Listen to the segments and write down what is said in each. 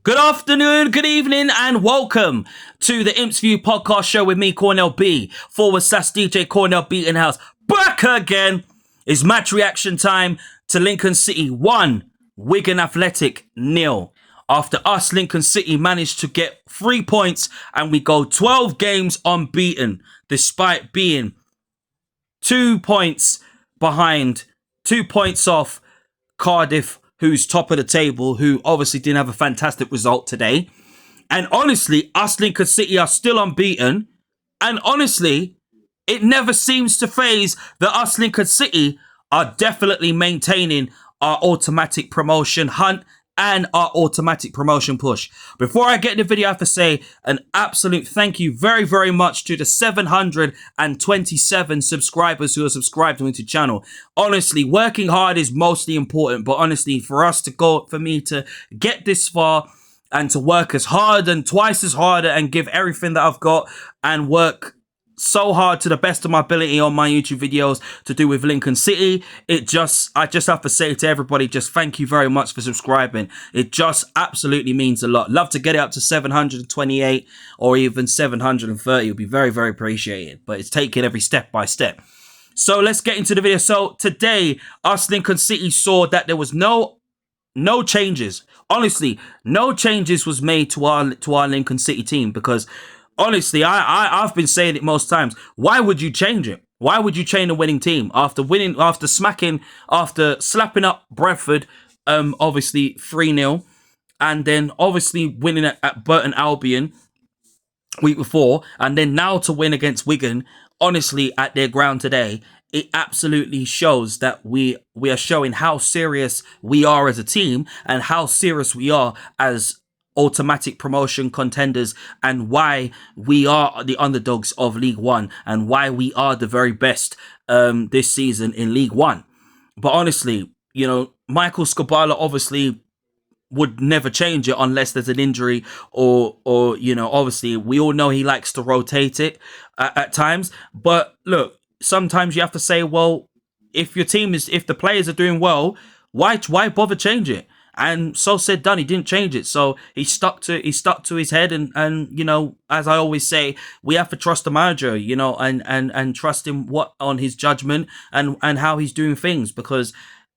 Good afternoon, good evening, and welcome to the Imps View podcast show with me, Cornell B, / DJ Cornell B in house. Back again. It's match reaction time to Lincoln City 1, Wigan Athletic 0. After us, Lincoln City managed to get 3 points and we go 12 games unbeaten, despite being 2 points behind, 2 points off Cardiff, who's top of the table, who obviously didn't have a fantastic result today. And honestly, us Lincoln City are still unbeaten. And honestly, it never seems to phase that us Lincoln City are definitely maintaining our automatic promotion hunt and our automatic promotion push. Before I get in the video, I have to say an absolute thank you very, very much to the 727 subscribers who are subscribed to the channel. Honestly, working hard is mostly important, but honestly, for me to get this far and to work as hard and twice as harder and give everything that I've got and work so hard to the best of my ability on my YouTube videos to do with Lincoln City. I just have to say to everybody, just thank you very much for subscribing. It just absolutely means a lot. Love to get it up to 728 or even 730. It would be very, very appreciated. But it's taking every step by step. So let's get into the video. So today, us Lincoln City saw that there was no changes. Honestly, no changes was made to our Lincoln City team because honestly, I've been saying it most times. Why would you change it? Why would you change a winning team after slapping up Bradford, obviously 3-0, and then obviously winning at Burton Albion week before, and then now to win against Wigan, honestly, at their ground today, it absolutely shows that we are showing how serious we are as a team and how serious we are as automatic promotion contenders, and why we are the underdogs of League One and why we are the very best this season in League One. But honestly, you know, Michael Scabala obviously would never change it unless there's an injury or you know, obviously we all know he likes to rotate it at times. But look, sometimes you have to say, well, if the players are doing well, why bother change it? And so said, done. He didn't change it. So he stuck to his head. And you know, as I always say, we have to trust the manager, you know, and trust him on his judgment and how he's doing things, because,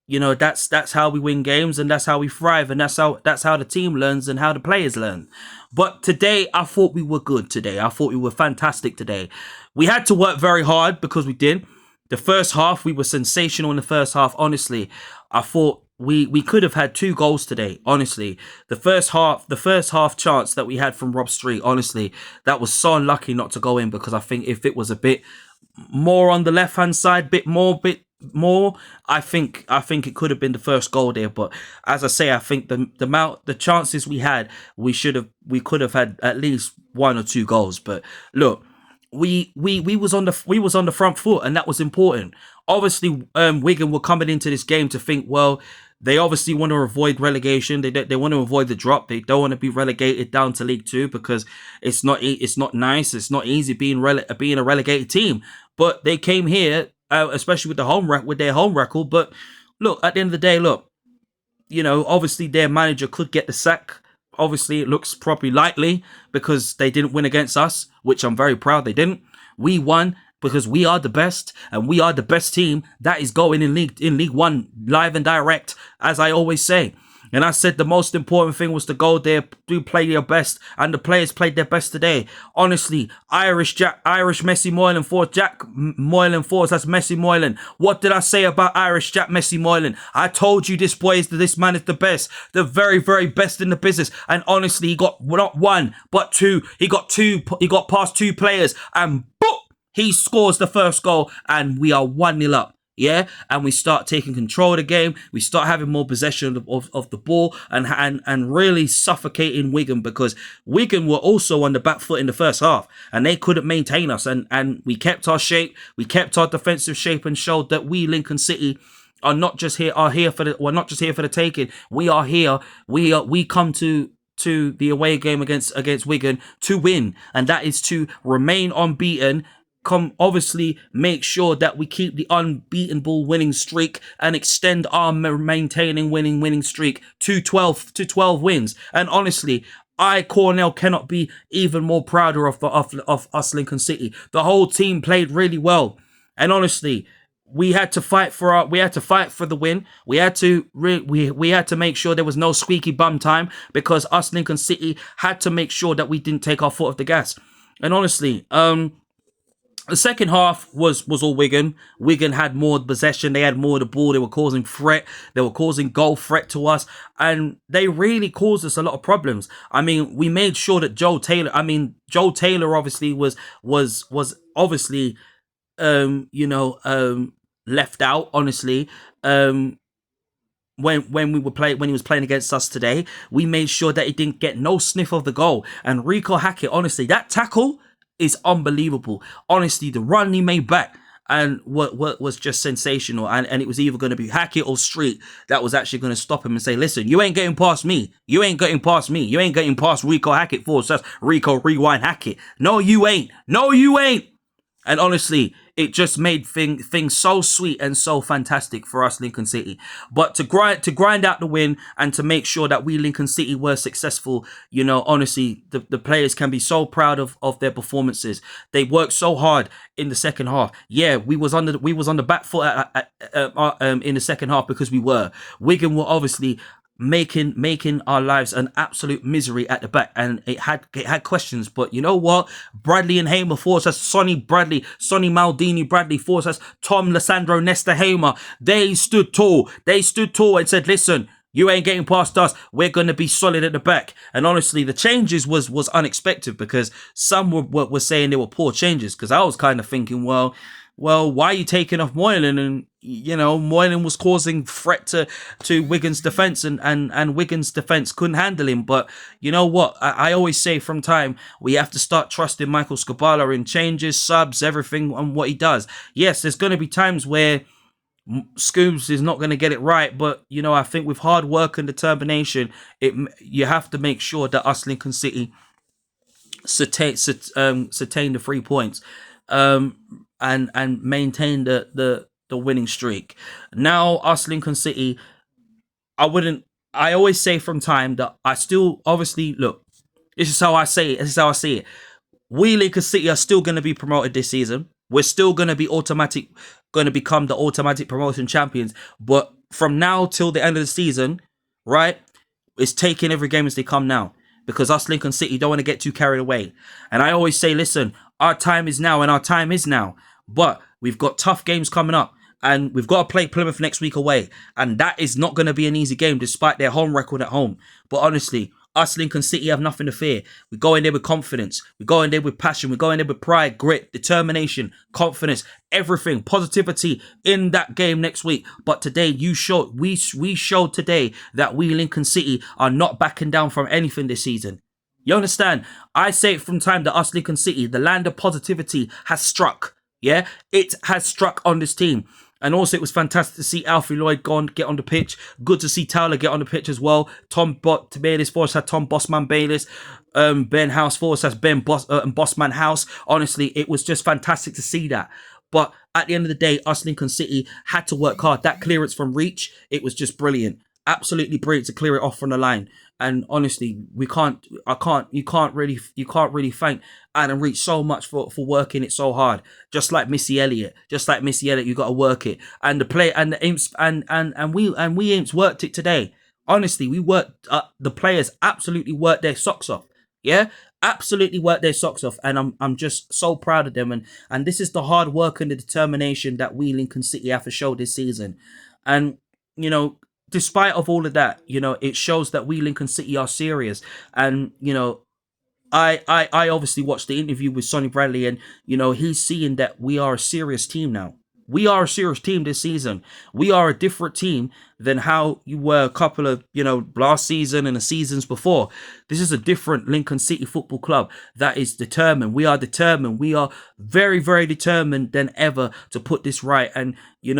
you know, that's how we win games and that's how we thrive. And that's how the team learns and how the players learn. But today, I thought we were good today. I thought we were fantastic today. We had to work very hard because we did. The first half, we were sensational in the first half. Honestly, I thought we could have had 2 goals today. Honestly, the first half chance that we had from Rob Street, honestly, that was so unlucky not to go in, because I think if it was a bit more on the left hand side, bit more, I think it could have been the first goal there. But as I say, I think the chances we had, we could have had at least 1 or 2 goals. But look, we was on the front foot, and that was important. Obviously, Wigan were coming into this game to think, well, they obviously want to avoid relegation. They want to avoid the drop. They don't want to be relegated down to League Two, because it's not nice. It's not easy being a relegated team. But they came here, especially with their home record. But look, at the end of the day, look, you know, obviously their manager could get the sack. Obviously, it looks probably likely because they didn't win against us, which I'm very proud they didn't. We won because we are the best, and we are the best team that is going in League One, live and direct, as I always say. And I said the most important thing was to go there, do play your best, and the players played their best today. Honestly, Irish Messi Moylan forwards, Jack Moylan forwards, that's Messi Moylan. What did I say about Irish Jack Messi Moylan? I told you this man is the best, the very, very best in the business. And honestly, he got not 1, but 2. He got past 2 players, and boom, he scores the first goal, and we are 1-0 up. Yeah, and we start taking control of the game. We start having more possession of the ball and really suffocating Wigan, because Wigan were also on the back foot in the first half and they couldn't maintain us. And we kept our shape, we kept our defensive shape, and showed that we, Lincoln City, are not just here for the taking. We are here. We come to the away game against Wigan to win, and that is to remain unbeaten obviously make sure that we keep the unbeaten ball winning streak and extend our maintaining winning streak to 12 wins. And honestly, I, Cornell, cannot be even more prouder of us, Lincoln City. The whole team played really well, and honestly, we had to fight for the win. We had to make sure there was no squeaky bum time, because us, Lincoln City, had to make sure that we didn't take our foot off the gas. And honestly, the second half was all Wigan. Wigan had more possession. They had more of the ball. They were causing threat. They were causing goal threat to us, and they really caused us a lot of problems. I mean, we made sure that Joe Taylor obviously was obviously left out. Honestly, when he was playing against us today, we made sure that he didn't get no sniff of the goal. And Rico Hackett, honestly, that tackle is unbelievable. Honestly, the run he made back and what was just sensational. And it was either going to be Hackett or Street that was actually going to stop him and say, listen, you ain't getting past me. You ain't getting past me. You ain't getting past Rico Hackett for us. That's Rico Rewind Hackett. No, you ain't. No, you ain't. And honestly, it just made things so sweet and so fantastic for us, Lincoln City. But to grind out the win and to make sure that we, Lincoln City, were successful, honestly, the players can be so proud of their performances. They worked so hard in the second half. Yeah, we was on the back foot in the second half, because we were. Wigan were obviously making our lives an absolute misery at the back, and it had questions. But you know what? Bradley and Hamer forced us. Sonny Maldini Bradley forced us. Tom Lissandro Nesta Hamer, they stood tall and said, listen, you ain't getting past us. We're going to be solid at the back. And honestly, the changes was unexpected, because some were saying they were poor changes, because I was kind of thinking, well, why are you taking off Moylan? And Moylan was causing threat to Wigan's defence, and Wigan's defence couldn't handle him. But you know what? I always say, from time, we have to start trusting Michael Scabala in changes, subs, everything, and what he does. Yes, there's going to be times where Scoobs is not going to get it right, but I think with hard work and determination, you have to make sure that us, Lincoln City, sustain the 3 points. And maintain the winning streak. Now, us, Lincoln City, I always say from time that I still, obviously, look, this is how I say it. This is how I see it. We, Lincoln City, are still going to be promoted this season. We're still going to become the automatic promotion champions. But from now till the end of the season, right, it's taking every game as they come now. Because us, Lincoln City, don't want to get too carried away. And I always say, listen, our time is now, and our time is now. But we've got tough games coming up, and we've got to play Plymouth next week away. And that is not going to be an easy game, despite their home record at home. But honestly, us, Lincoln City, have nothing to fear. We go in there with confidence. We go in there with passion. We go in there with pride, grit, determination, confidence, everything, positivity in that game next week. But today, we showed today that we, Lincoln City, are not backing down from anything this season. You understand? I say it from time that us, Lincoln City, the land of positivity has struck. Yeah, it has struck on this team. And also, it was fantastic to see Alfie Lloyd get on the pitch. Good to see Towler get on the pitch as well. Tom Bayliss for us had Tom Bossman Bayliss. Ben House for us has Ben Bossman House. Honestly, it was just fantastic to see that. But at the end of the day, us, Lincoln City, had to work hard. That clearance from Reach, it was just brilliant. Absolutely brilliant to clear it off from the line. And honestly, you can't really thank Adam Reach so much for working it so hard. Just like Missy Elliott, you got to work it. And the play and the Imps and we Imps worked it today. Honestly, we worked. The players absolutely worked their socks off. Yeah, absolutely worked their socks off, and I'm just so proud of them. And this is the hard work and the determination that we, Lincoln City, have to show this season. And despite of all of that, it shows that we, Lincoln City, are serious. And I obviously watched the interview with Sonny Bradley, and he's seeing that we are a serious team now. We are a serious team this season. We are a different team than how you were a couple of, last season and the seasons before. This is a different Lincoln City Football Club that is determined. We are determined. We are very, very determined than ever to put this right. And, we're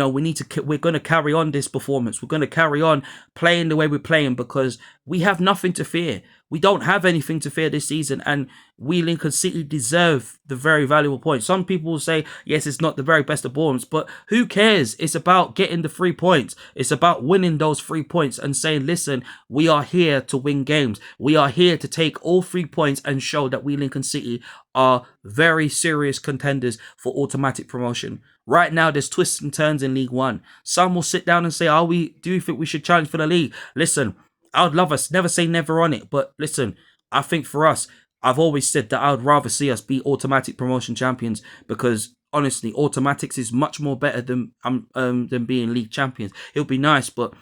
going to carry on this performance. We're going to carry on playing the way we're playing, because we have nothing to fear. we don't have anything to fear this season, and we Lincoln City deserve the very valuable points. Some people will say, yes, it's not the very best of forms, but who cares? It's about getting the 3 points. It's about winning those 3 points and saying, listen, we are here to win games. We are here to take all 3 points and show that we Lincoln City are very serious contenders for automatic promotion. Right now, there's twists and turns in League One. Some will sit down and say, do you think we should challenge for the league? Listen, I would love us, never say never on it. But listen, I think for us, I've always said that I would rather see us be automatic promotion champions, because honestly, automatics is much more better than being league champions. It would be nice, but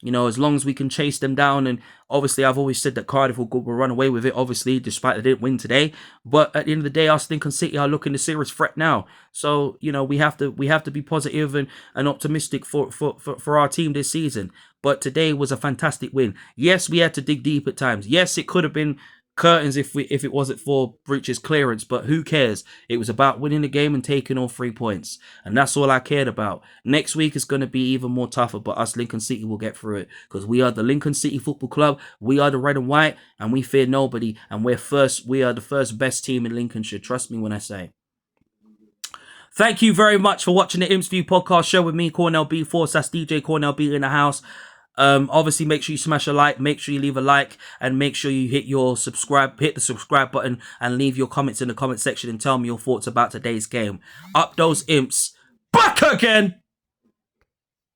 you know, as long as we can chase them down, and obviously I've always said that Cardiff will run away with it, obviously, despite they didn't win today. But at the end of the day, us Lincoln City are looking a serious threat now. So, you know, we have to be positive and optimistic for our team this season. But today was a fantastic win. Yes, we had to dig deep at times. Yes, it could have been curtains if it wasn't for Breach's clearance, but who cares? It was about winning the game and taking all 3 points, and that's all I cared about. Next week is going to be even more tougher, but us Lincoln City will get through it, because we are the Lincoln City Football Club. We are the red and white, and we fear nobody, and we are the first best team in Lincolnshire. Trust me when I say. Thank you very much for watching the Imps View podcast show with me, Cornell B, /DJ Cornell B in the house. Obviously, make sure you smash a like, make sure you leave a like, and make sure you hit the subscribe button, and leave your comments in the comment section and tell me your thoughts about today's game. Up those Imps, back again!